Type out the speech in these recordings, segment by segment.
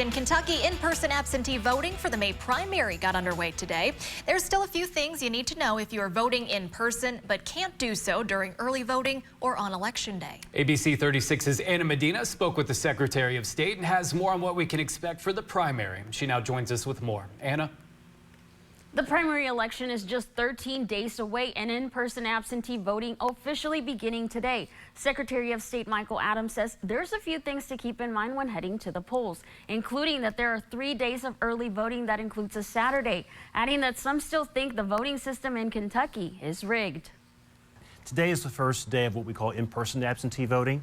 In Kentucky, in-person absentee voting for the May primary got underway today. There's still a few things you need to know if you're voting in person but can't do so during early voting or on Election Day. ABC 36's Anna Medina spoke with the Secretary of State and has more on what we can expect for the primary. She now joins us with more. Anna? The primary election is just 13 days away and in-person absentee voting officially beginning today. Secretary of State Michael Adams says there's a few things to keep in mind when heading to the polls, including that there are 3 days of early voting that includes a Saturday, adding that some still think the voting system in Kentucky is rigged. Today is the first day of what we call in-person absentee voting.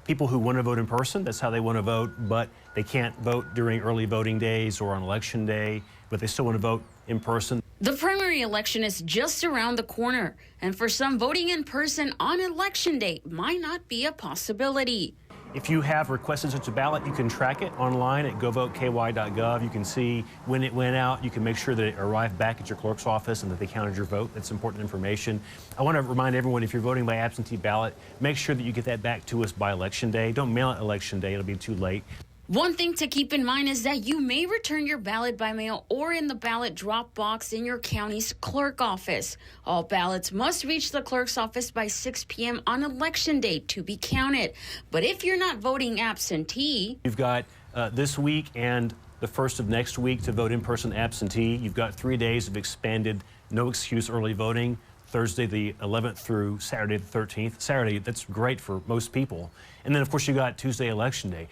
People who want to vote in person, that's how they want to vote, but they can't vote during early voting days or on Election Day, but they still want to vote in person. The primary election is just around the corner, and for some, voting in person on Election Day might not be a possibility. If you have requested such a ballot, you can track it online at govoteky.gov. You can see when it went out. You can make sure that it arrived back at your clerk's office and that they counted your vote. That's important information. I want to remind everyone, if you're voting by absentee ballot, make sure that you get that back to us by Election Day. Don't mail it Election Day. It'll be too late. One thing to keep in mind is that you may return your ballot by mail or in the ballot drop box in your county's clerk office. All ballots must reach the clerk's office by 6 p.m. on Election Day to be counted. But if you're not voting absentee, You've got this week and the first of next week to vote in person absentee. You've got 3 days of expanded no excuse early voting. Thursday the 11th through Saturday the 13th. Saturday, that's great for most people. And then, of course, you got Tuesday Election Day.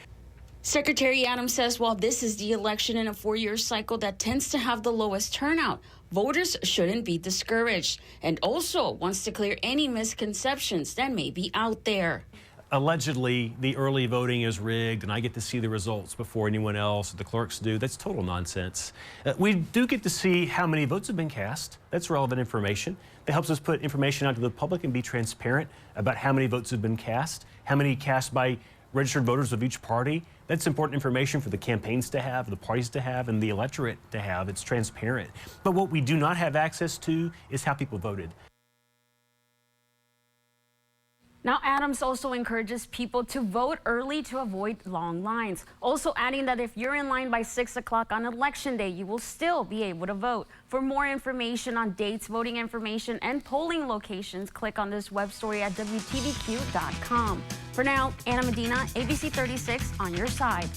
Secretary Adams says while this is the election in a 4-year cycle that tends to have the lowest turnout, voters shouldn't be discouraged, and also wants to clear any misconceptions that may be out there. Allegedly, the early voting is rigged, and I get to see the results before anyone else. The clerks do. That's total nonsense. We do get to see how many votes have been cast. That's relevant information. That helps us put information out to the public and be transparent about how many votes have been cast, how many cast by registered voters of each party. That's important information for the campaigns to have, the parties to have, and the electorate to have. It's transparent. But what we do not have access to is how people voted. Now, Adams also encourages people to vote early to avoid long lines. Also adding that if you're in line by 6 o'clock on Election Day, you will still be able to vote. For more information on dates, voting information, and polling locations, click on this web story at WTVQ.com. For now, Anna Medina, ABC 36 on your side.